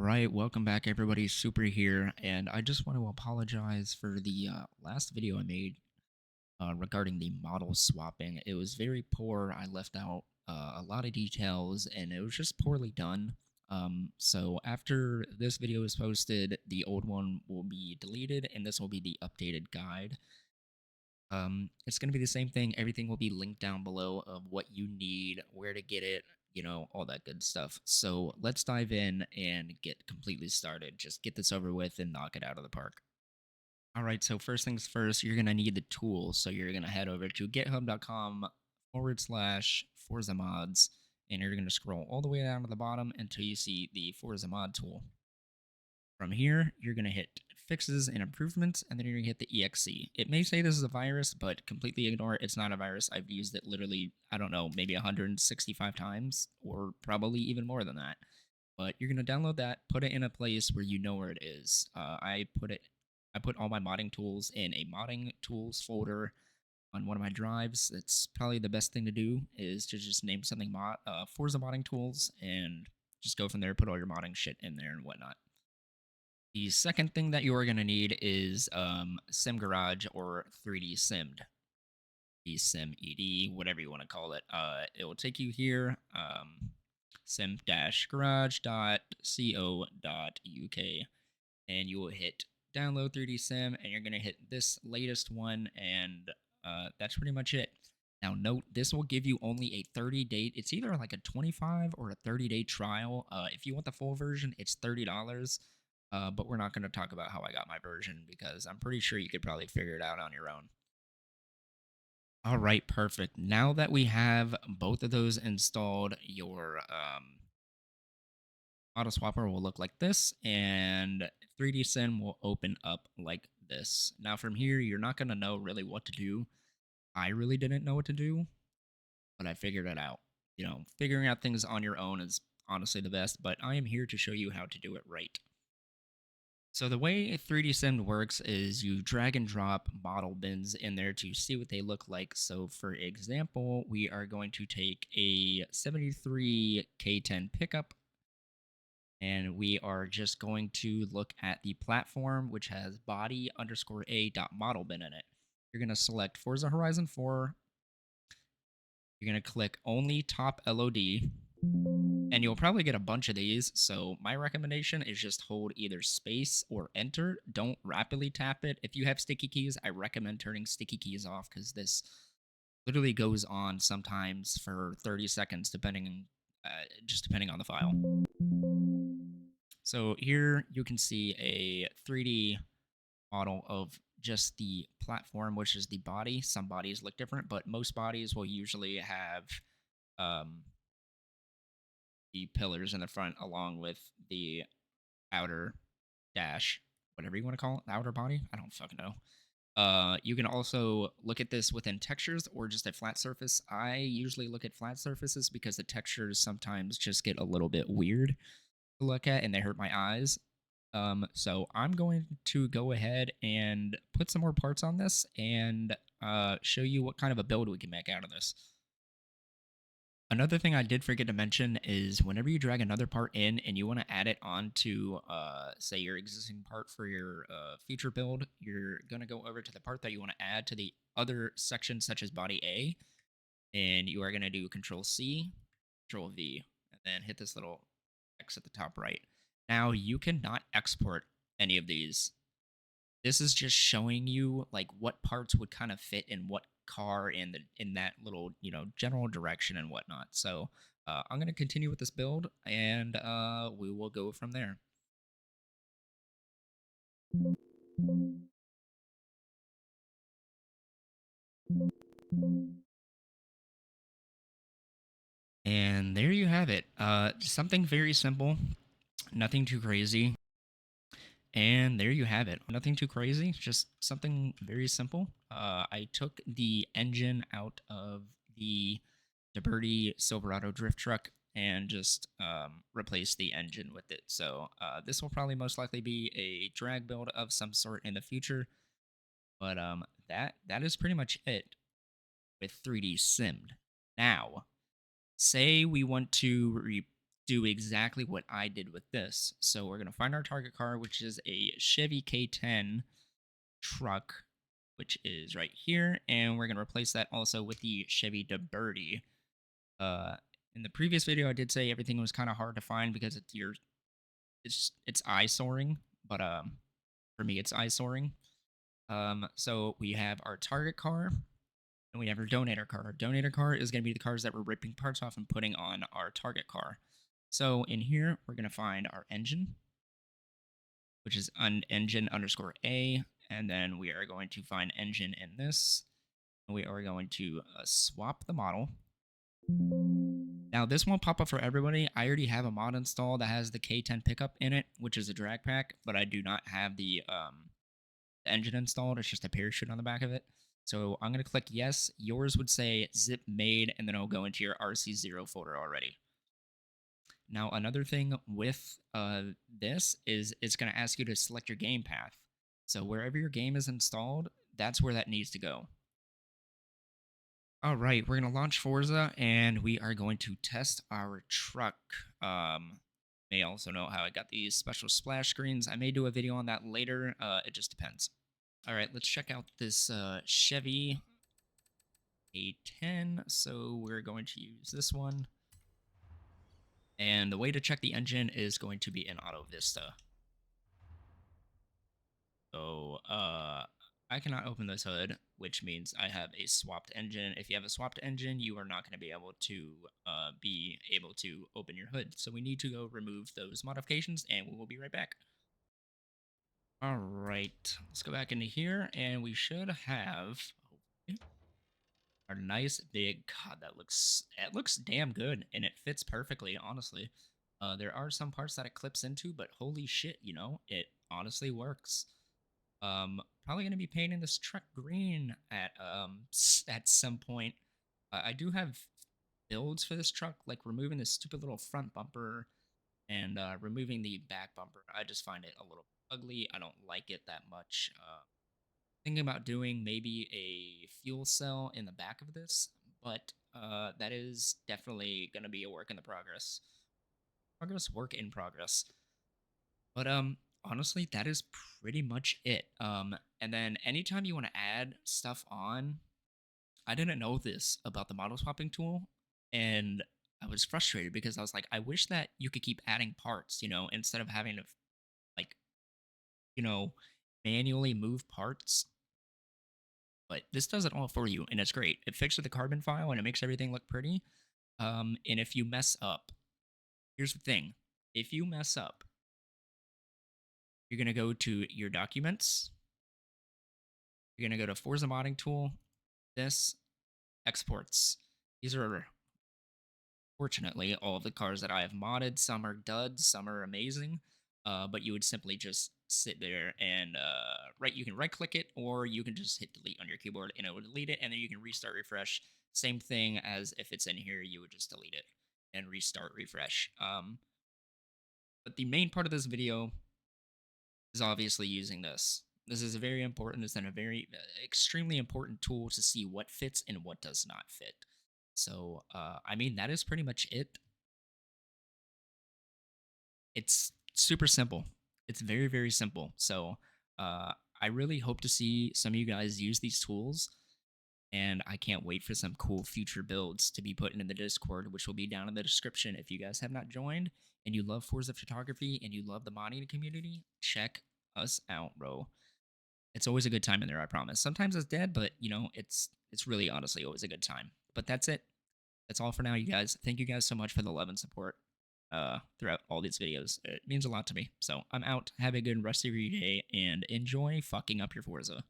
Right, welcome back, everybody. Super here, and I just want to apologize for the last video I made regarding the model swapping. It was very poor. I left out a lot of details, and it was just poorly done. So after this video is posted, the old one will be deleted, and this will be the updated guide. It's going to be the same thing. Everything will be linked down below of what you need, where to get it, all that good stuff. So let's dive in and get completely started. Just get this over with and knock it out of the park. All right, so first things first, you're going to need the tools. So you're going to head over to github.com/Forza mods, and you're going to scroll all the way down to the bottom until you see the Forza mod tool. From here, you're going to hit fixes and improvements, and then you're going to hit the exe. It may say this is a virus, but completely ignore it. It's not a virus. I've used it literally, I don't know, maybe 165 times, or probably even more than that. But you're going to download that, put it in a place where you know where it is. I put all my modding tools in a modding tools folder on one of my drives. It's probably the best thing to do is to just name something Forza modding tools and just go from there, put all your modding shit in there and whatnot. The second thing that you are going to need is Sim Garage or 3D Simmed. Sim ED, whatever you want to call it. It will take you here, sim-garage.co.uk, and you will hit download 3D Sim, and you're going to hit this latest one, and that's pretty much it. Now, note, this will give you only a 30-day, it's either like a 25 or a 30-day trial. If you want the full version, it's $30. But we're not going to talk about how I got my version because I'm pretty sure you could probably figure it out on your own. All right, perfect. Now that we have both of those installed, your auto swapper will look like this, and 3D Sim will open up like this. Now, from here, you're not going to know really what to do. I really didn't know what to do, but I figured it out. Figuring out things on your own is honestly the best, but I am here to show you how to do it right. So the way 3D Sim works is you drag and drop model bins in there to see what they look like. So for example, we are going to take a 73 K10 pickup, and we are just going to look at the platform, which has body underscore a dot model bin in it. You're going to select Forza Horizon 4. You're going to click only top LOD, and you'll probably get a bunch of these. So my recommendation is just hold either space or enter. Don't rapidly tap it. If you have sticky keys, I recommend turning sticky keys off because this literally goes on sometimes for 30 seconds, just depending on the file. So here you can see a 3D model of just the platform, which is the body. Some bodies look different, but most bodies will usually have um, the pillars in the front along with the outer dash, whatever you want to call it, the outer body. I don't fucking know. You can also look at this within textures or just a flat surface. I usually look at flat surfaces because the textures sometimes just get a little bit weird to look at and they hurt my eyes. So I'm going to go ahead and put some more parts on this and show you what kind of a build we can make out of this. Another thing I did forget to mention is whenever you drag another part in and you want to add it onto, say, your existing part for your feature build, you're going to go over to the part that you want to add to the other section, such as body A, and you are going to do Control C, Control V, and then hit this little X at the top right. Now, you cannot export any of these. This is just showing you like what parts would kind of fit in what car in that little general direction and whatnot. So I'm gonna continue with this build and we will go from there. And there you have it. Something very simple, nothing too crazy. And there you have it. Nothing too crazy, just something very simple. I took the engine out of the DeBerti Silverado drift truck and just replaced the engine with it. So this will probably most likely be a drag build of some sort in the future. But that is pretty much it with 3D Simmed. Now, say we want to do exactly what I did with this. So we're going to find our target car, which is a Chevy K10 truck, which is right here. And we're going to replace that also with the Chevy DeBerti. Uh, in the previous video, I did say everything was kind of hard to find because it's eye-soaring, but for me, it's eye-soaring. So we have our target car, and we have our donator car. Our donator car is going to be the cars that we're ripping parts off and putting on our target car. So in here, we're going to find our engine, which is engine underscore A, and then we are going to find engine in this. And we are going to swap the model. Now, this won't pop up for everybody. I already have a mod installed that has the K10 pickup in it, which is a drag pack, but I do not have the engine installed. It's just a parachute on the back of it. So I'm going to click yes. Yours would say zip made, and then it'll go into your RC0 folder already. Now, another thing with this is it's going to ask you to select your game path. So wherever your game is installed, that's where that needs to go. All right, we're going to launch Forza, and we are going to test our truck. May also know how I got these special splash screens. I may do a video on that later. It just depends. All right, let's check out this Chevy A10. So we're going to use this one. And the way to check the engine is going to be in Auto Vista. So I cannot open this hood, which means I have a swapped engine. If you have a swapped engine, you are not going to be able to open your hood. So we need to go remove those modifications, and we will be right back. All right, let's go back into here, and we should have our nice big. God, it looks damn good, and it fits perfectly. Honestly, there are some parts that it clips into, but holy shit, it honestly works. Probably gonna be painting this truck green at some point. I do have builds for this truck, like removing this stupid little front bumper and removing the back bumper. I just find it a little ugly. I don't like it that much. Thinking about doing maybe a fuel cell in the back of this, but that is definitely gonna be a work in the progress. Work in progress. But honestly, that is pretty much it. And then anytime you want to add stuff on, I didn't know this about the model swapping tool, and I was frustrated because I was like, I wish that you could keep adding parts, instead of having to like, you know, manually move parts. But this does it all for you, and it's great. It fixes the carbon file and it makes everything look pretty. And if you mess up, here's the thing: if you mess up, you're gonna go to your documents. You're gonna go to Forza modding tool. This exports. These are fortunately all of the cars that I have modded. Some are duds, some are amazing. But you would simply just sit there and you can right click it, or you can just hit delete on your keyboard and it will delete it, and then you can restart refresh. Same thing as if it's in here, you would just delete it and restart refresh. But the main part of this video is obviously using this. This is very important. It's a very extremely important tool to see what fits and what does not fit. So, I mean, that is pretty much it. It's super simple. It's very, very simple. So, I really hope to see some of you guys use these tools, and I can't wait for some cool future builds to be put into the Discord, which will be down in the description. If you guys have not joined and you love Forza photography and you love the modding community, check us out, bro. It's always a good time in there, I promise. Sometimes it's dead, but it's really honestly always a good time. But that's it. That's all for now, you guys. Thank you guys so much for the love and support throughout all these videos. It means a lot to me. So I'm out. Have a good rest of your day and enjoy fucking up your Forza.